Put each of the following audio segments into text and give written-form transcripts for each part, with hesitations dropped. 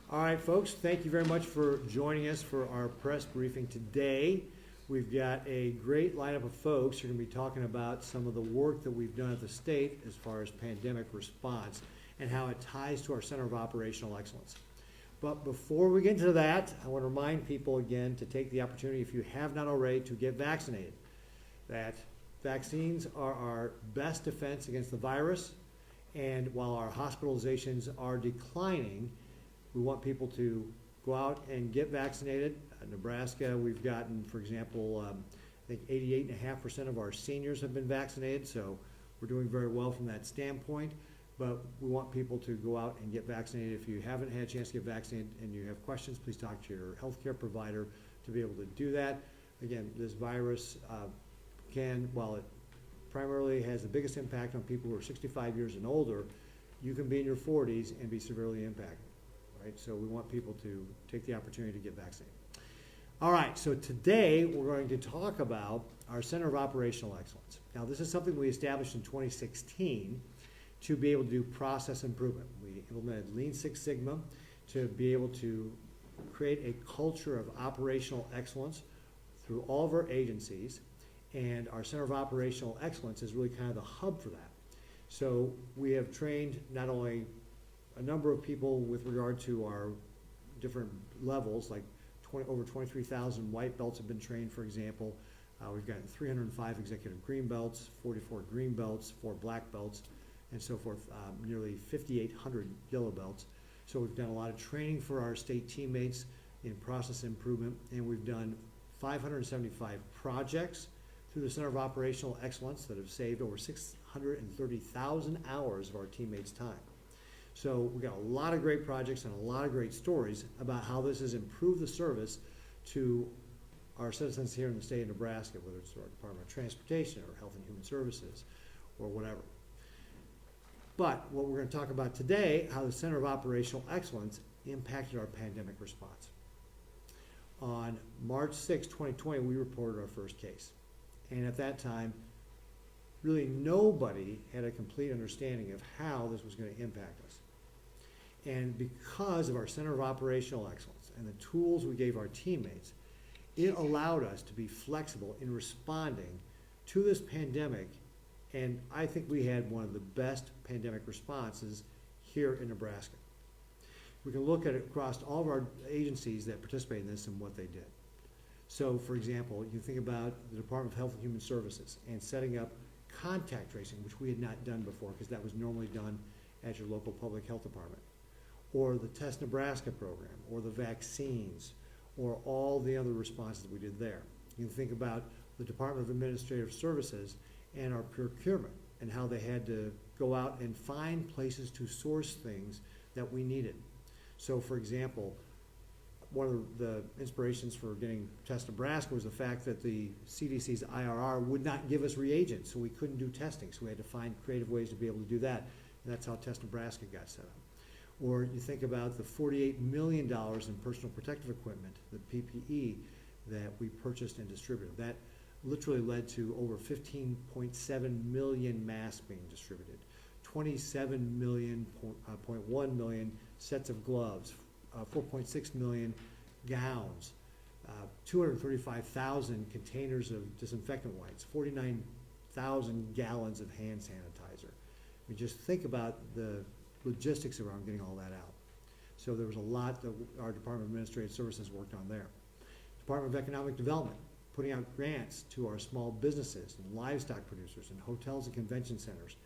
All right, folks, thank you very much for joining us for our press briefing today. We've got a great lineup of folks who are going to be talking about some of the work that we've done at the state as far as pandemic response and how it ties to our Center of Operational Excellence. But before we get into that, I want to remind people again to take the opportunity, if you have not already, to get vaccinated. That vaccines are our best defense against the virus, and while our hospitalizations are declining, we want people to go out and get vaccinated. In Nebraska, we've gotten, for example, I think 88.5% of our seniors have been vaccinated, so we're doing very well from that standpoint. But we want people to go out and get vaccinated. If you haven't had a chance to get vaccinated and you have questions, please talk to your healthcare provider to be able to do that. Again, this virus while it primarily has the biggest impact on people who are 65 years and older, you can be in your 40s and be severely impacted. Right? So we want people to take the opportunity to get vaccinated. All right, so today we're going to talk about our Center of Operational Excellence. Now, this is something we established in 2016 to be able to do process improvement. We implemented Lean Six Sigma to be able to create a culture of operational excellence through all of our agencies, and our Center of Operational Excellence is really kind of the hub for that. So we have trained not only a number of people with regard to our different levels, like over 23,000 white belts have been trained, for example. We've got 305 executive green belts, 44 green belts, 4 black belts, and so forth, nearly 5,800 yellow belts. So we've done a lot of training for our state teammates in process improvement, and we've done 575 projects through the Center of Operational Excellence that have saved over 630,000 hours of our teammates' time. So we've got a lot of great projects and a lot of great stories about how this has improved the service to our citizens here in the state of Nebraska, whether it's our Department of Transportation or Health and Human Services or whatever. But what we're going to talk about today, how the Center of Operational Excellence impacted our pandemic response. On March 6, 2020, we reported our first case. And at that time, really nobody had a complete understanding of how this was going to impact us. And because of our Center of Operational Excellence and the tools we gave our teammates, it allowed us to be flexible in responding to this pandemic. And I think we had one of the best pandemic responses here in Nebraska. We can look at it across all of our agencies that participate in this and what they did. So, for example, you think about the Department of Health and Human Services and setting up contact tracing, which we had not done before because that was normally done at your local public health department, or the Test Nebraska program, or the vaccines, or all the other responses that we did there. You can think about the Department of Administrative Services and our procurement and how they had to go out and find places to source things that we needed. So, for example, one of the inspirations for getting Test Nebraska was the fact that the CDC's IRR would not give us reagents, so we couldn't do testing. So we had to find creative ways to be able to do that, and that's how Test Nebraska got set up. Or you think about the $48 million in personal protective equipment, the PPE, that we purchased and distributed. That literally led to over 15.7 million masks being distributed, 27.1 million sets of gloves, 4.6 million gowns, 235,000 containers of disinfectant wipes, 49,000 gallons of hand sanitizer. I mean, just think about the logistics around getting all that out. So there was a lot that our Department of Administrative Services worked on there. Department of Economic Development, putting out grants to our small businesses and livestock producers and hotels and convention centers,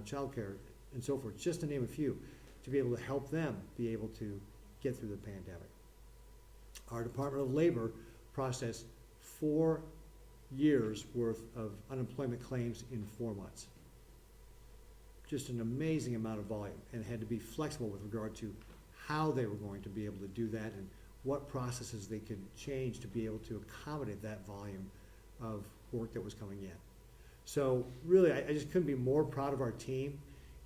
childcare, and so forth, just to name a few, to be able to help them be able to get through the pandemic. Our Department of Labor processed 4 years worth of unemployment claims in 4 months. Just an amazing amount of volume, and had to be flexible with regard to how they were going to be able to do that and what processes they could change to be able to accommodate that volume of work that was coming in. So really, I just couldn't be more proud of our team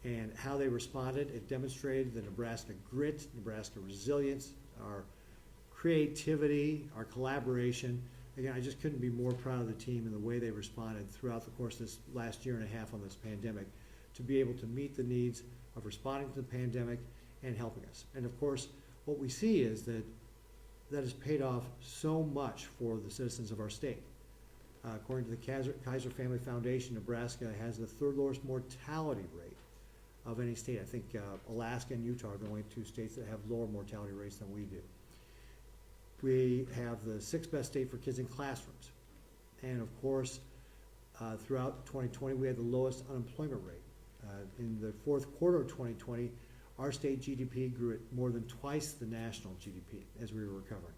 and how they responded. It demonstrated the Nebraska grit, Nebraska resilience, our creativity, our collaboration. Again, I just couldn't be more proud of the team and the way they responded throughout the course of this last year and a half on this pandemic to be able to meet the needs of responding to the pandemic and helping us. And of course, what we see is that has paid off so much for the citizens of our state. According to the Kaiser Family Foundation, Nebraska has the third lowest mortality rate of any state. I think Alaska and Utah are the only two states that have lower mortality rates than we do. We have the sixth best state for kids in classrooms. And of course, throughout 2020, we had the lowest unemployment rate. In the fourth quarter of 2020, our state GDP grew at more than twice the national GDP as we were recovering.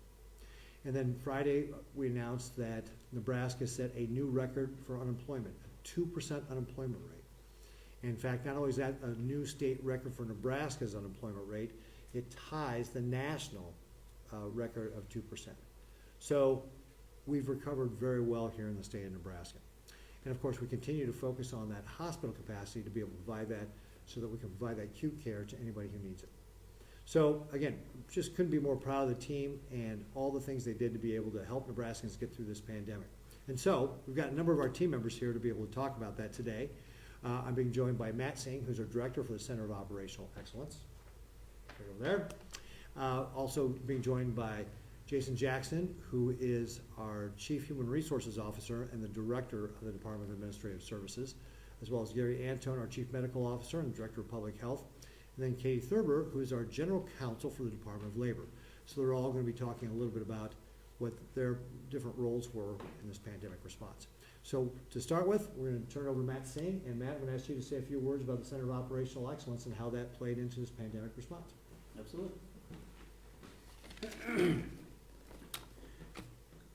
And then Friday, we announced that Nebraska set a new record for unemployment, a 2% unemployment rate. And in fact, not only is that a new state record for Nebraska's unemployment rate, it ties the national record of 2%. So we've recovered very well here in the state of Nebraska. And of course, we continue to focus on that hospital capacity to be able to provide that so that we can provide that acute care to anybody who needs it. So again, just couldn't be more proud of the team and all the things they did to be able to help Nebraskans get through this pandemic. And so we've got a number of our team members here to be able to talk about that today. I'm being joined by Matt Singh, who's our director for the Center of Operational Excellence. Right over there. Also being joined by Jason Jackson, who is our Chief Human Resources Officer and the Director of the Department of Administrative Services, as well as Gary Antone, our Chief Medical Officer and Director of Public Health, and then Katie Thurber, who is our General Counsel for the Department of Labor. So they're all going to be talking a little bit about what their different roles were in this pandemic response. So to start with, we're going to turn it over to Matt Singh, and Matt, I'm going to ask you to say a few words about the Center of Operational Excellence and how that played into this pandemic response. Absolutely.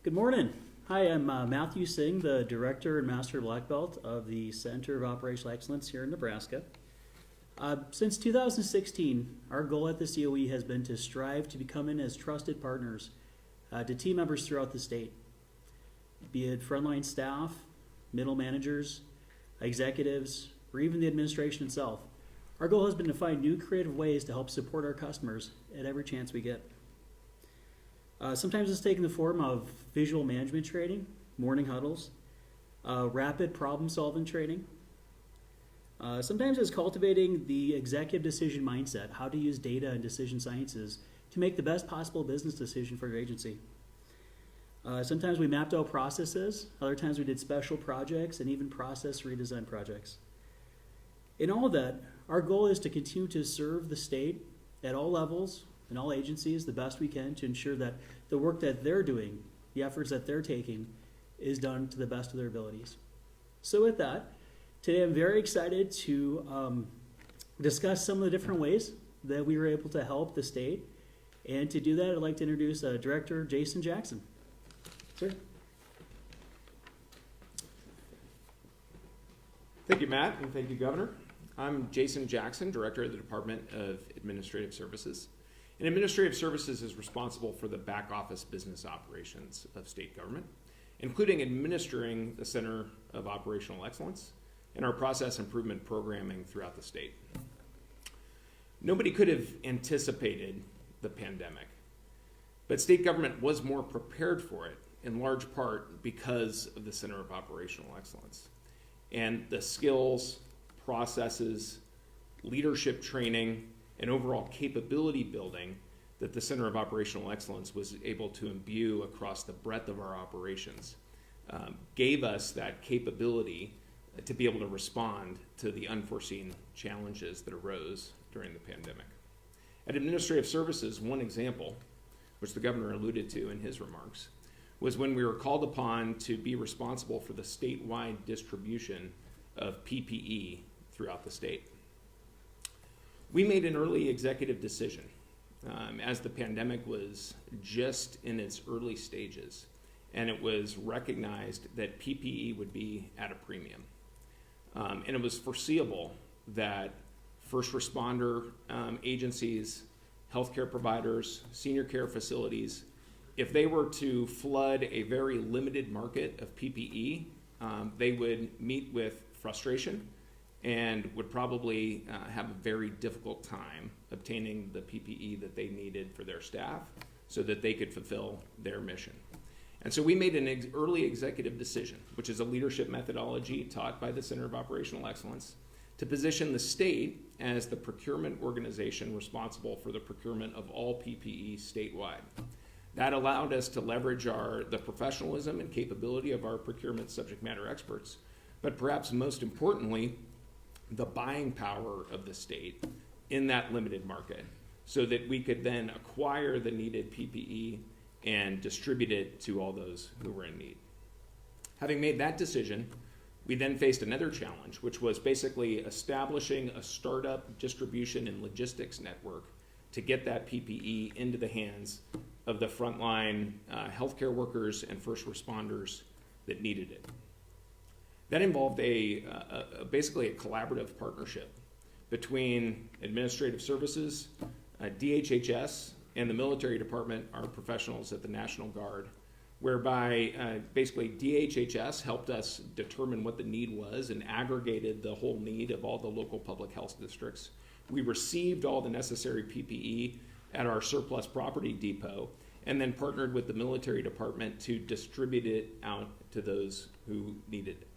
Good morning. Hi, I'm Matthew Singh, the Director and Master Black Belt of the Center of Operational Excellence here in Nebraska. Since 2016, our goal at the COE has been to strive to become as trusted partners to team members throughout the state, be it frontline staff, middle managers, executives, or even the administration itself. Our goal has been to find new creative ways to help support our customers at every chance we get. Sometimes it's taken the form of visual management training, morning huddles, rapid problem-solving training. Sometimes it's cultivating the executive decision mindset, how to use data and decision sciences to make the best possible business decision for your agency. Sometimes we mapped out processes, other times we did special projects and even process redesign projects. In all of that, our goal is to continue to serve the state at all levels and all agencies the best we can to ensure that the work that they're doing, the efforts that they're taking, is done to the best of their abilities. So with that, today I'm very excited to discuss some of the different ways that we were able to help the state. And to do that, I'd like to introduce Director Jason Jackson. Sir. Thank you, Matt, and thank you, Governor. I'm Jason Jackson, Director of the Department of Administrative Services. And Administrative Services is responsible for the back office business operations of state government, including administering the Center of Operational Excellence and our process improvement programming throughout the state. Nobody could have anticipated the pandemic, but state government was more prepared for it, in large part because of the Center of Operational Excellence and the skills, processes, leadership training, and overall capability building that the Center of Operational Excellence was able to imbue across the breadth of our operations gave us that capability to be able to respond to the unforeseen challenges that arose during the pandemic. At Administrative Services, one example, which the Governor alluded to in his remarks, was when we were called upon to be responsible for the statewide distribution of PPE throughout the state. We made an early executive decision as the pandemic was just in its early stages, and it was recognized that PPE would be at a premium. And it was foreseeable that first responder agencies, healthcare providers, senior care facilities, if they were to flood a very limited market of PPE, they would meet with frustration and would probably have a very difficult time obtaining the PPE that they needed for their staff so that they could fulfill their mission. And so we made an early executive decision, which is a leadership methodology taught by the Center of Operational Excellence, to position the state as the procurement organization responsible for the procurement of all PPE statewide. That allowed us to leverage the professionalism and capability of our procurement subject matter experts, but perhaps most importantly, the buying power of the state in that limited market, so that we could then acquire the needed PPE and distribute it to all those who were in need. Having made that decision, we then faced another challenge, which was basically establishing a startup distribution and logistics network to get that PPE into the hands of the frontline healthcare workers and first responders that needed it. That involved basically a collaborative partnership between administrative services, DHHS, and the military department, our professionals at the National Guard, whereby basically DHHS helped us determine what the need was and aggregated the whole need of all the local public health districts. We received all the necessary PPE at our surplus property depot, and then partnered with the military department to distribute it out to those who needed it.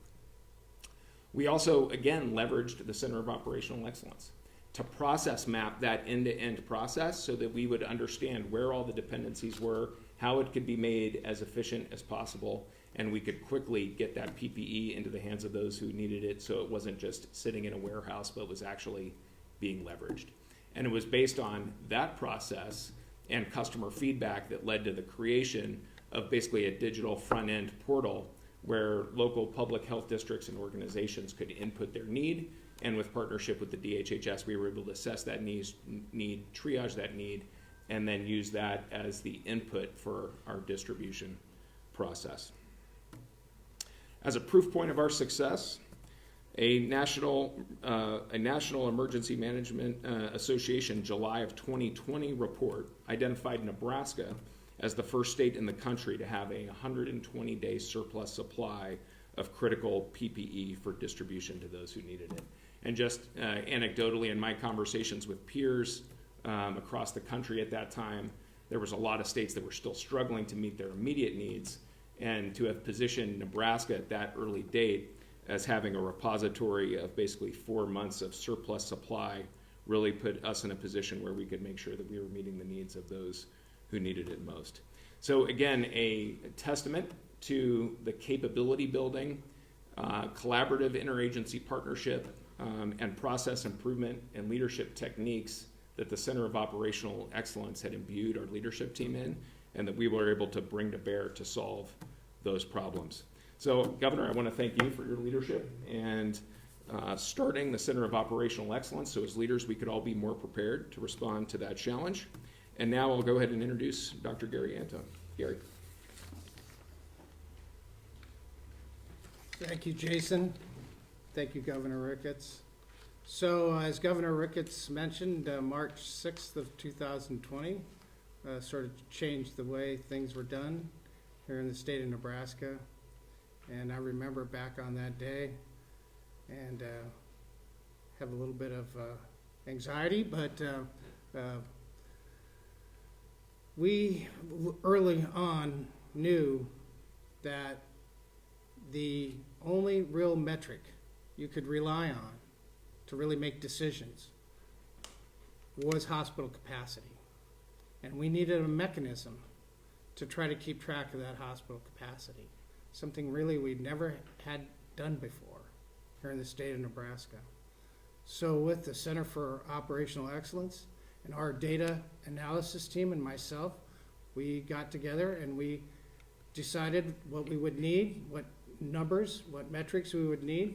We also, again, leveraged the Center of Operational Excellence to process map that end-to-end process so that we would understand where all the dependencies were, how it could be made as efficient as possible, and we could quickly get that PPE into the hands of those who needed it, so it wasn't just sitting in a warehouse, but was actually being leveraged. And it was based on that process and customer feedback that led to the creation of basically a digital front-end portal where local public health districts and organizations could input their need, and with partnership with the DHHS, we were able to assess that need, triage that need, and then use that as the input for our distribution process. As a proof point of our success, a National Emergency Management Association July of 2020 report identified Nebraska as the first state in the country to have a 120-day surplus supply of critical PPE for distribution to those who needed it. And just anecdotally, in my conversations with peers across the country at that time, there was a lot of states that were still struggling to meet their immediate needs, and to have positioned Nebraska at that early date as having a repository of basically 4 months of surplus supply really put us in a position where we could make sure that we were meeting the needs of those who needed it most. So again, a testament to the capability building, collaborative interagency partnership, and process improvement and leadership techniques that the Center of Operational Excellence had imbued our leadership team in, and that we were able to bring to bear to solve those problems. So, Governor, I want to thank you for your leadership and starting the Center of Operational Excellence, so as leaders we could all be more prepared to respond to that challenge. And now I'll go ahead and introduce Dr. Gary Anton. Gary. Thank you, Jason. Thank you, Governor Ricketts. So, as Governor Ricketts mentioned, March 6th of 2020 sort of changed the way things were done here in the state of Nebraska. And I remember back on that day and have a little bit of anxiety, but we early on knew that the only real metric you could rely on to really make decisions was hospital capacity. And we needed a mechanism to try to keep track of that hospital capacity, something really we'd never had done before here in the state of Nebraska. So with the Center for Operational Excellence and our data analysis team and myself, we got together and we decided what we would need, what numbers, what metrics we would need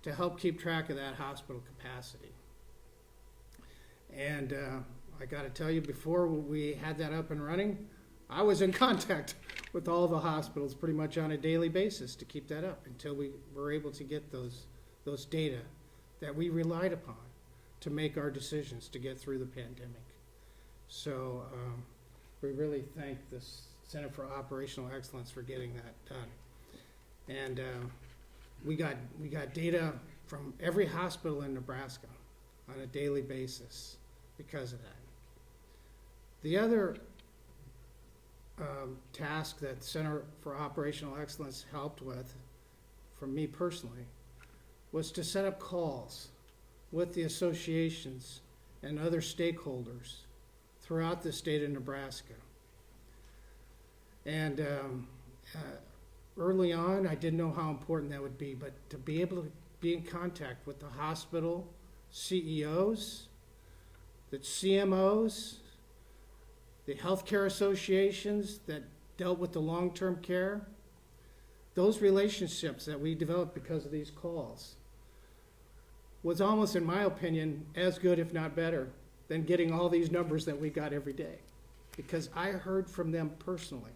to help keep track of that hospital capacity. And I got to tell you, before we had that up and running, I was in contact with all the hospitals pretty much on a daily basis to keep that up until we were able to get those data that we relied upon to make our decisions to get through the pandemic. So we really thank the Center for Operational Excellence for getting that done. And we got data from every hospital in Nebraska on a daily basis because of that. The other task that Center for Operational Excellence helped with, for me personally, was to set up calls with the associations and other stakeholders throughout the state of Nebraska. And early on, I didn't know how important that would be, but to be able to be in contact with the hospital CEOs, the CMOs, the healthcare associations that dealt with the long-term care, those relationships that we developed because of these calls was almost, in my opinion, as good, if not better, than getting all these numbers that we got every day. Because I heard from them personally,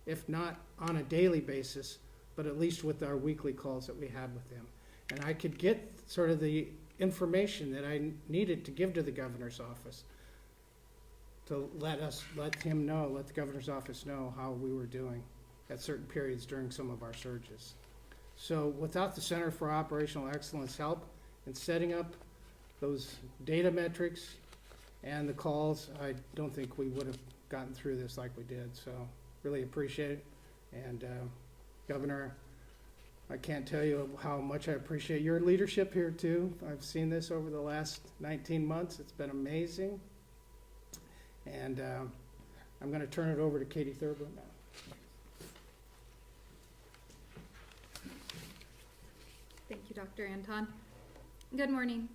if not on a daily basis, but at least with our weekly calls that we had with them. And I could get sort of the information that I needed to give to the governor's office to let the governor's office know how we were doing at certain periods during some of our surges. So without the Center for Operational Excellence help in setting up those data metrics and the calls, I don't think we would have gotten through this like we did. So really appreciate it. And Governor, I can't tell you how much I appreciate your leadership here too. I've seen this over the last 19 months. It's been amazing. And I'm going to turn it over to Katie Thurber now. Thank you, Dr. Anton. Good morning.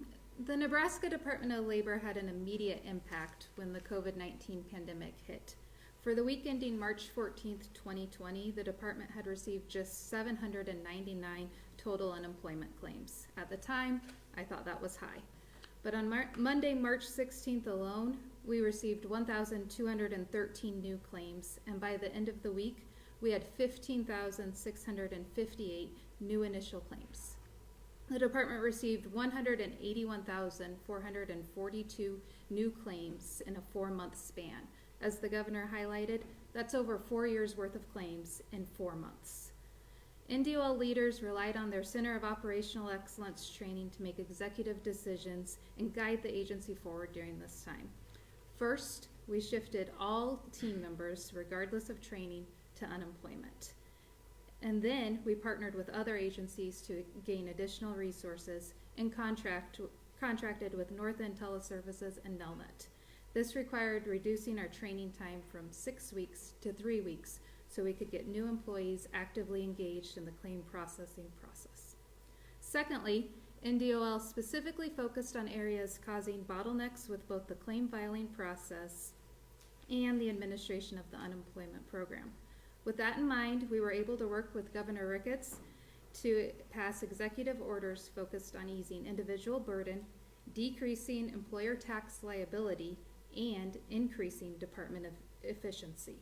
The Nebraska Department of Labor had an immediate impact when the COVID-19 pandemic hit. For the week ending March 14th, 2020, the department had received just 799 total unemployment claims. At the time, I thought that was high. But on Monday, March 16th alone, we received 1,213 new claims, and by the end of the week, we had 15,658 new initial claims. The department received 181,442 new claims in a 4-month span. As the governor highlighted, that's over 4 years worth of claims in 4 months. NDOL leaders relied on their Center of Operational Excellence training to make executive decisions and guide the agency forward during this time. First, we shifted all team members, regardless of training, to unemployment. And then we partnered with other agencies to gain additional resources and contracted with North End Teleservices and Nelnet. This required reducing our training time from 6 weeks to 3 weeks so we could get new employees actively engaged in the claim processing process. Secondly, NDOL specifically focused on areas causing bottlenecks with both the claim filing process and the administration of the unemployment program. With that in mind, we were able to work with Governor Ricketts to pass executive orders focused on easing individual burden, decreasing employer tax liability, and increasing department efficiency.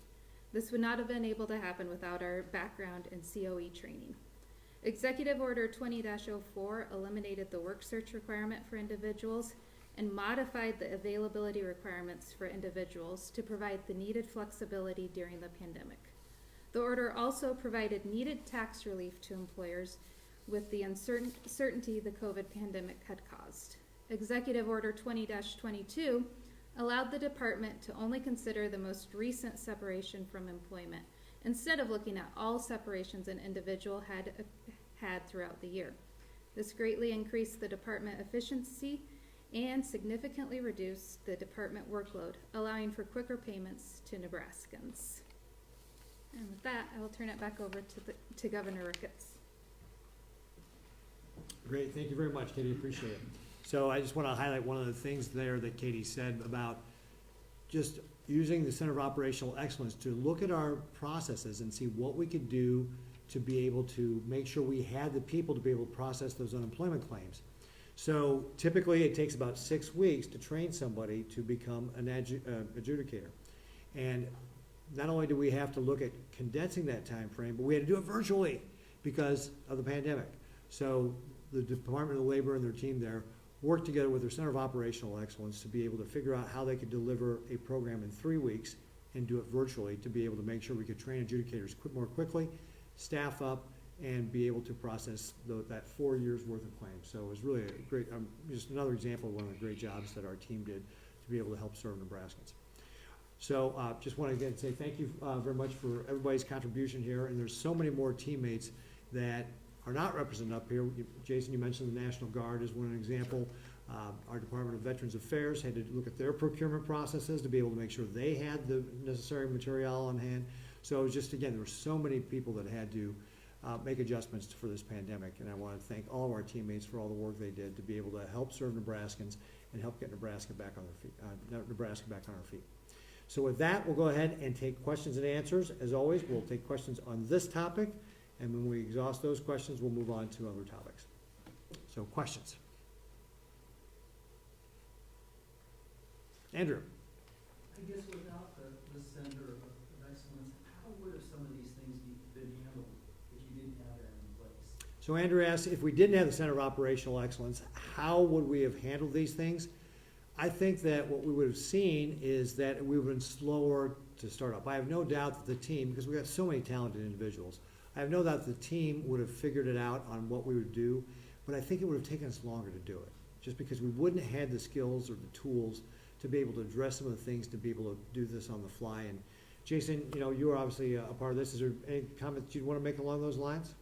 This would not have been able to happen without our background in COE training. Executive Order 20-04 eliminated the work search requirement for individuals and modified the availability requirements for individuals to provide the needed flexibility during the pandemic. The order also provided needed tax relief to employers with the uncertainty the COVID pandemic had caused. Executive Order 20-22 allowed the department to only consider the most recent separation from employment, instead of looking at all separations an individual had throughout the year. This greatly increased the department efficiency and significantly reduced the department workload, allowing for quicker payments to Nebraskans. And with that, I will turn it back over to Governor Ricketts. Great, thank you very much, Katie, appreciate it. So I just want to highlight one of the things there that Katie said about just using the Center of Operational Excellence to look at our processes and see what we could do to be able to make sure we had the people to be able to process those unemployment claims. So typically it takes about 6 weeks to train somebody to become an adjudicator. And not only do we have to look at condensing that time frame, but we had to do it virtually because of the pandemic. So the Department of Labor and their team there worked together with their Center of Operational Excellence to be able to figure out how they could deliver a program in 3 weeks and do it virtually to be able to make sure we could train adjudicators more quickly, staff up, and be able to process that 4 years worth of claims. So it was really a great, just another example of one of the great jobs that our team did to be able to help serve Nebraskans. So just want to again say thank you very much for everybody's contribution here, and there's so many more teammates that are not represented up here. Jason, you mentioned the National Guard is one example. Our Department of Veterans Affairs had to look at their procurement processes to be able to make sure they had the necessary material on hand. So it was just, again, there were so many people that had to make adjustments for this pandemic, and I want to thank all of our teammates for all the work they did to be able to help serve Nebraskans and help get Nebraska back on our feet. So with that, we'll go ahead and take questions and answers. As always, we'll take questions on this topic, and when we exhaust those questions, we'll move on to other topics. So questions? Andrew? I guess without the Center of Excellence, how would have some of these things been handled if you didn't have that in place? So Andrew asked, if we didn't have the Center of Operational Excellence, how would we have handled these things? I think that what we would have seen is that we would have been slower to start up. I have no doubt that the team, because we got so many talented individuals, I have no doubt the team would have figured it out on what we would do, but I think it would have taken us longer to do it, just because we wouldn't have had the skills or the tools to be able to address some of the things, to be able to do this on the fly. And Jason, you were obviously a part of this. Is there any comments you'd want to make along those lines?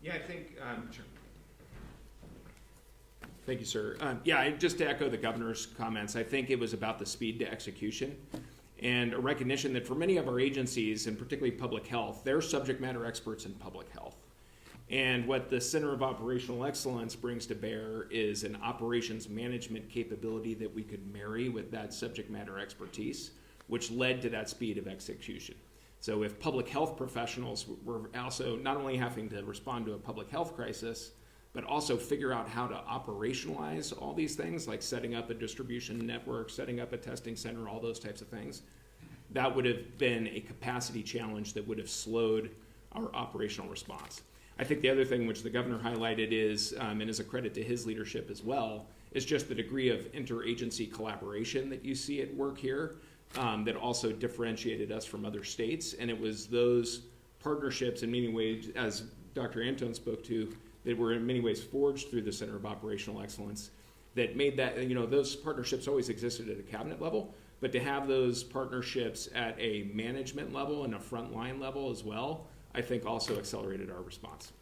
Yeah, I think, sure. Thank you, sir. Just to echo the governor's comments, I think it was about the speed to execution and a recognition that for many of our agencies, and particularly public health, they're subject matter experts in public health. And what the Center of Operational Excellence brings to bear is an operations management capability that we could marry with that subject matter expertise, which led to that speed of execution. So if public health professionals were also not only having to respond to a public health crisis, but also figure out how to operationalize all these things, like setting up a distribution network, setting up a testing center, all those types of things, that would have been a capacity challenge that would have slowed our operational response. I think the other thing which the governor highlighted is, and is a credit to his leadership as well, is just the degree of interagency collaboration that you see at work here that also differentiated us from other states. And it was those partnerships in many ways, as Dr. Antone spoke to, that were in many ways forged through the Center of Operational Excellence that made that, those partnerships always existed at a cabinet level, but to have those partnerships at a management level and a frontline level as well, I think also accelerated our response.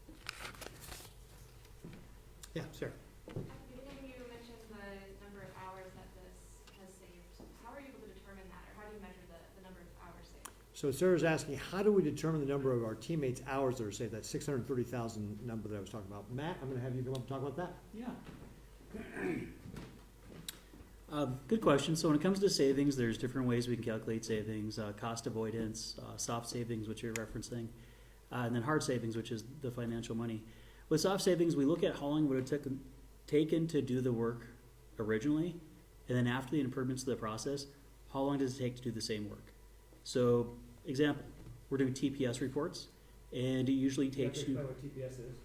Yeah, sure. At the beginning, you mentioned the number of hours that this has saved. How are you able to determine that, or how do you measure the number of hours saved? So Sarah's asking, how do we determine the number of our teammates' hours that are saved, that 630,000 number that I was talking about? Matt, I'm going to have you come up and talk about that. Yeah. Good question. So when it comes to savings, there's different ways we can calculate savings, cost avoidance, soft savings, which you're referencing, and then hard savings, which is the financial money. With soft savings, we look at how long it would have taken to do the work originally, and then after the improvements to the process, how long does it take to do the same work? So, example, we're doing TPS reports, and it usually takes you... what TPS is.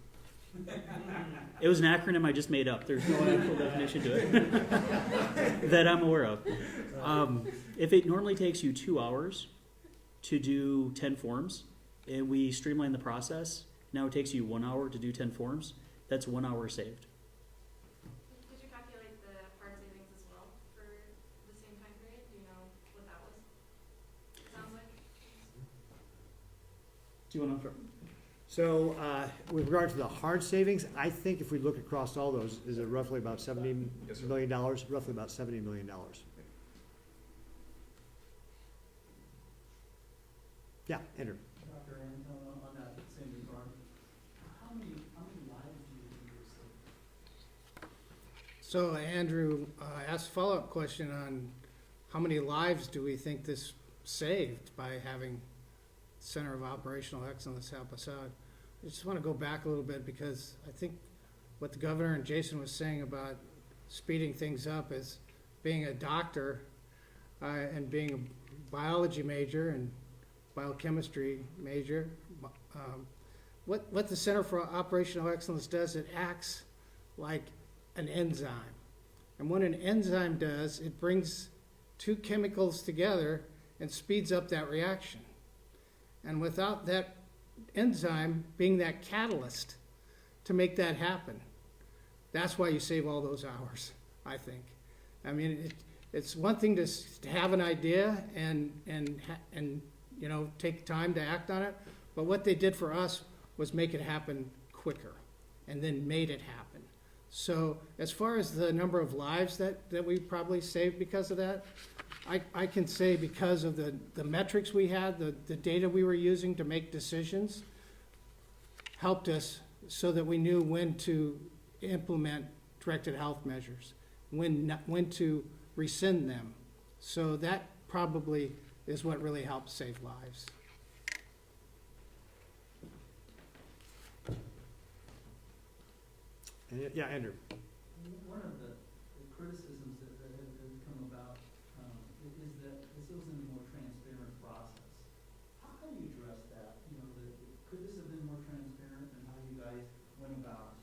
It was an acronym I just made up. There's no actual definition to it that I'm aware of. If it normally takes you 2 hours to do 10 forms, and we streamline the process, now it takes you 1 hour to do 10 forms, that's 1 hour saved. Did you calculate the hard savings as well for the same time period? Do you know what that was? Sounds like. Do you want to? So with regard to the hard savings, I think if we look across all those, is it roughly about $70 million? Roughly about $70 million. Yeah, Andrew. Dr. Antone, on that same regard, how many lives do you think were saved? So Andrew asked a follow-up question on how many lives do we think this saved by having Center of Operational Excellence help us out. I just want to go back a little bit because I think what the governor and Jason was saying about speeding things up is being a doctor and being a biology major and biochemistry major. What the Center for Operational Excellence does, it acts like an enzyme. And what an enzyme does, it brings two chemicals together and speeds up that reaction. And without that enzyme being that catalyst to make that happen, that's why you save all those hours, I think. I mean, it's one thing to have an idea and take time to act on it, but what they did for us was make it happen quicker and then made it happen. So as far as the number of lives that we probably saved because of that, I can say because of the metrics we had, the data we were using to make decisions, helped us so that we knew when to implement directed health measures, when to rescind them. So that probably is what really helped save lives. Yeah, Andrew. One of the criticisms that have come about is that this was a more transparent process. How do you address that? You know, could this have been more transparent in how you guys went about,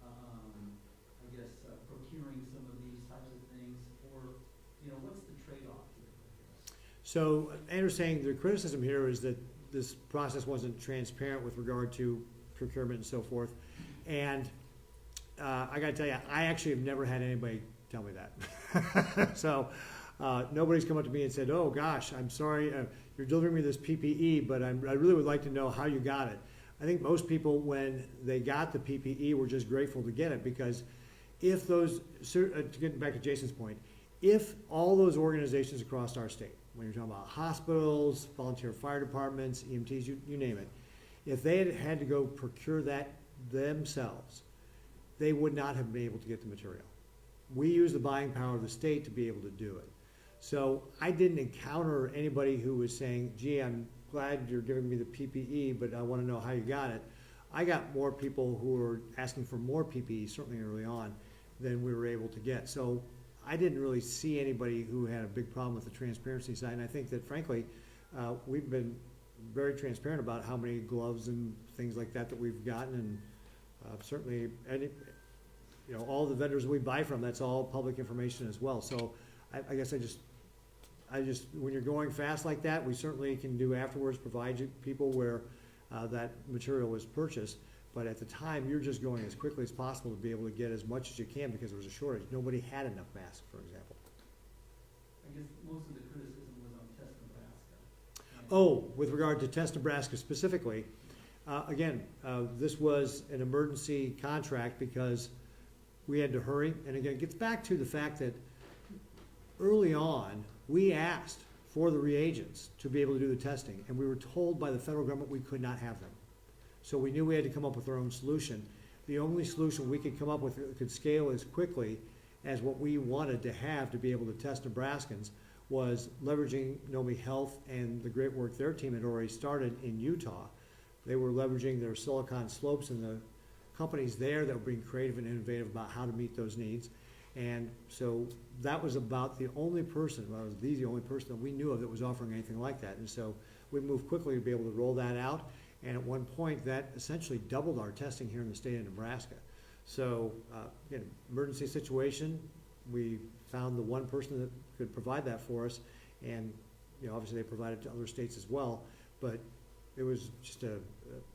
I guess, procuring some of these types of things? Or, you know, what's the trade-off here, I guess? So Andrew's saying the criticism here is that this process wasn't transparent with regard to procurement and so forth. And I got to tell you, I actually have never had anybody tell me that. So nobody's come up to me and said, "Oh gosh, I'm sorry, you're delivering me this PPE, but I really would like to know how you got it." I think most people, when they got the PPE, were just grateful to get it, because if those, to get back to Jason's point, if all those organizations across our state, when you're talking about hospitals, volunteer fire departments, EMTs, you name it, if they had to go procure that themselves, they would not have been able to get the material. We use the buying power of the state to be able to do it. So I didn't encounter anybody who was saying, "Gee, I'm glad you're giving me the PPE, but I want to know how you got it." I got more people who were asking for more PPE, certainly early on, than we were able to get. So I didn't really see anybody who had a big problem with the transparency side. And I think that, frankly, we've been very transparent about how many gloves and things like that we've gotten, and certainly all the vendors we buy from, that's all public information as well. So I guess I just when you're going fast like that, we certainly can do afterwards, provide you people where that material was purchased. But at the time, you're just going as quickly as possible to be able to get as much as you can, because there was a shortage. Nobody had enough masks, for example. I guess most of the criticism was on Test Nebraska. Oh, with regard to Test Nebraska specifically, again, this was an emergency contract because we had to hurry. And again, it gets back to the fact that early on, we asked for the reagents to be able to do the testing, and we were told by the federal government we could not have them. So we knew we had to come up with our own solution. The only solution we could come up with that could scale as quickly as what we wanted to have to be able to test Nebraskans was leveraging Nomi Health and the great work their team had already started in Utah. They were leveraging their Silicon Slopes and the companies there that were being creative and innovative about how to meet those needs. And so that was about the only person, well, it was the only person that we knew of that was offering anything like that. And so we moved quickly to be able to roll that out. And at one point, that essentially doubled our testing here in the state of Nebraska. So, in an emergency situation, we found the one person that could provide that for us. And, obviously they provided it to other states as well. But it was just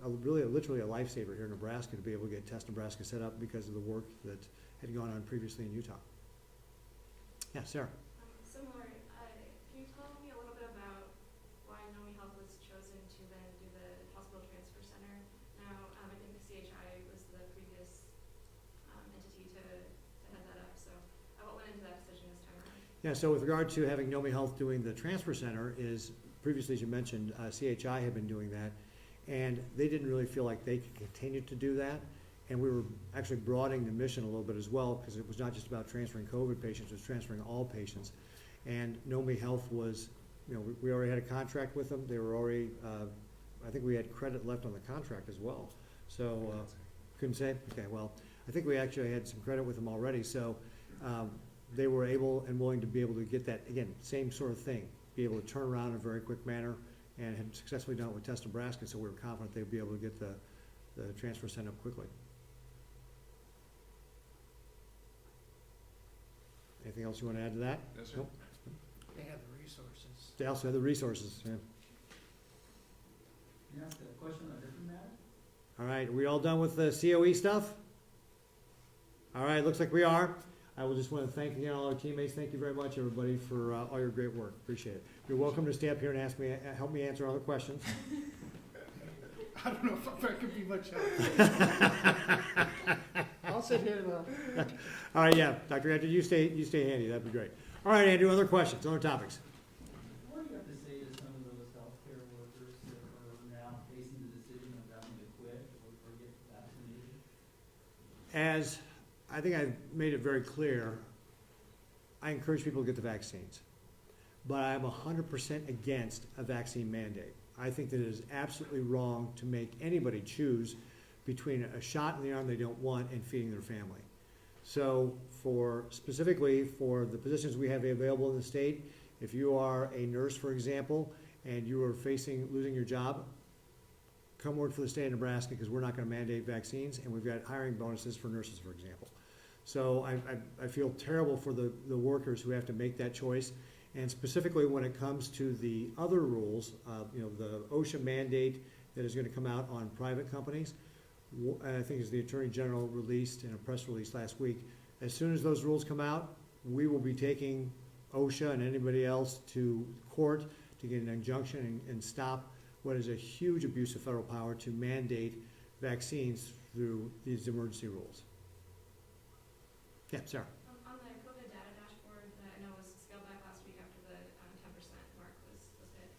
literally a lifesaver here in Nebraska to be able to get Test Nebraska set up because of the work that had gone on previously in Utah. Yeah, Sarah. Similar, can you tell me a little bit about why Nomi Health was chosen to then do the hospital transfer center? Now, I think the CHI was the previous entity to head that up, so what went into that decision this time around? Yeah, so with regard to having Nomi Health doing the transfer center is, previously as you mentioned, CHI had been doing that, and they didn't really feel like they could continue to do that. And we were actually broadening the mission a little bit as well, because it was not just about transferring COVID patients, it was transferring all patients. And Nomi Health was, we already had a contract with them. They were already, I think we had credit left on the contract as well. So, couldn't say? Okay, well, I think we actually had some credit with them already. So they were able and willing to be able to get that, again, same sort of thing, be able to turn around in a very quick manner, and had successfully done it with Test Nebraska, so we were confident they'd be able to get the transfer sent up quickly. Anything else you want to add to that? Yes, sir. Nope. They have the resources. They also have the resources. Yeah. Can you ask a question on a different matter? All right, are we all done with the COE stuff? All right, looks like we are. I will just want to thank again all our teammates. Thank you very much, everybody, for all your great work. Appreciate it. You're welcome to stay up here and help me answer all the questions. I don't know if I could be much help. I'll sit here though. All right, yeah, Dr. Andrew, you stay handy, that'd be great. All right, Andrew, other questions, other topics? What do you have to say to some of those healthcare workers that are now facing the decision of having to quit or get vaccinated? As I think I've made it very clear, I encourage people to get the vaccines. But I'm 100% against a vaccine mandate. I think that it is absolutely wrong to make anybody choose between a shot in the arm they don't want and feeding their family. So specifically for the positions we have available in the state, if you are a nurse, for example, and you are facing losing your job, come work for the state of Nebraska because we're not going to mandate vaccines, and we've got hiring bonuses for nurses, for example. So I feel terrible for the workers who have to make that choice. And specifically when it comes to the other rules, the OSHA mandate that is going to come out on private companies, I think as the Attorney General released in a press release last week, as soon as those rules come out, we will be taking OSHA and anybody else to court to get an injunction and stop what is a huge abuse of federal power to mandate vaccines through these emergency rules. Yeah, Sarah. On the COVID data dashboard that I know was scaled back last week after the 10% mark was hit.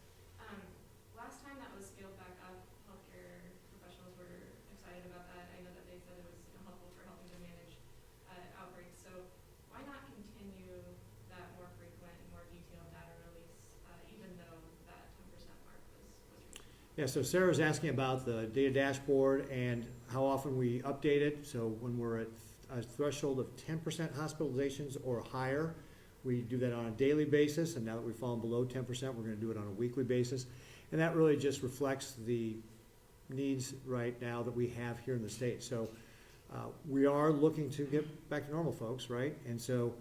Last time that was scaled back up, healthcare professionals were excited about that. I know that they said it was helpful for helping to manage outbreaks. So why not continue that more frequent and more detailed data release, even though that 10% mark was reached? Yeah, so Sarah's asking about the data dashboard and how often we update it. So when we're at a threshold of 10% hospitalizations or higher, we do that on a daily basis, and now that we've fallen below 10%, we're going to do it on a weekly basis. And that really just reflects the needs right now that we have here in the state. So we are looking to get back to normal, folks, right? And so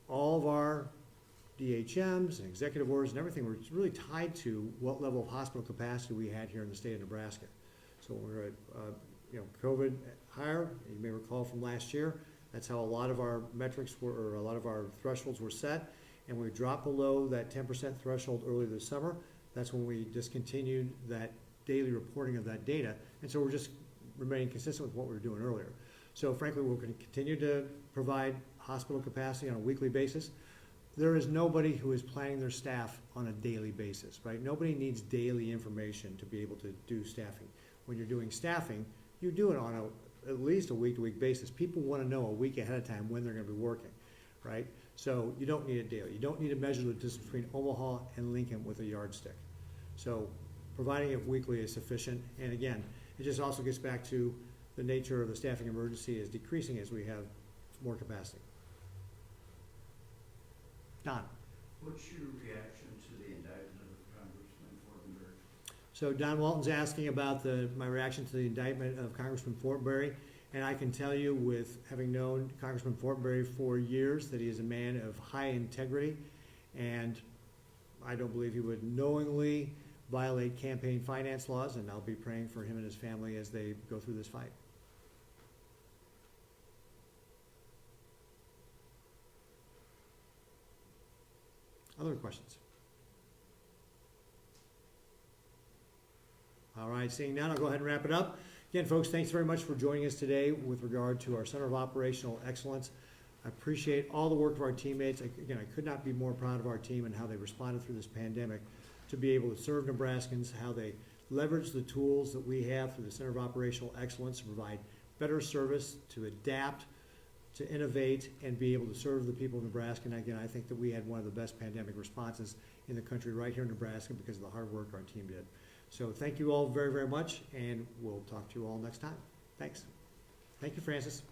all of our DHMs and executive orders and everything were really tied to what level of hospital capacity we had here in the state of Nebraska. So when we're at COVID higher, you may recall from last year, that's how a lot of our metrics were, or a lot of our thresholds were set. And when we dropped below that 10% threshold earlier this summer, that's when we discontinued that daily reporting of that data. And so we're just remaining consistent with what we were doing earlier. So frankly, we're going to continue to provide hospital capacity on a weekly basis. There is nobody who is planning their staff on a daily basis, right? Nobody needs daily information to be able to do staffing. When you're doing staffing, you do it on at least a week-to-week basis. People want to know a week ahead of time when they're going to be working, right? So you don't need it daily. You don't need to measure the distance between Omaha and Lincoln with a yardstick. So providing it weekly is sufficient. And again, it just also gets back to the nature of the staffing emergency is decreasing as we have more capacity. Don. What's your reaction to the indictment of Congressman Fortenberry? So Don Walton's asking about my reaction to the indictment of Congressman Fortenberry, and I can tell you, with having known Congressman Fortenberry for years, that he is a man of high integrity, and I don't believe he would knowingly violate campaign finance laws, and I'll be praying for him and his family as they go through this fight. Other questions? All right, seeing none, I'll go ahead and wrap it up. Again, folks, thanks very much for joining us today with regard to our Center of Operational Excellence. I appreciate all the work of our teammates. Again, I could not be more proud of our team and how they responded through this pandemic to be able to serve Nebraskans, how they leverage the tools that we have through the Center of Operational Excellence to provide better service, to adapt, to innovate, and be able to serve the people of Nebraska. And again, I think that we had one of the best pandemic responses in the country right here in Nebraska because of the hard work our team did. So thank you all very, very much, and we'll talk to you all next time. Thanks. Thank you, Francis.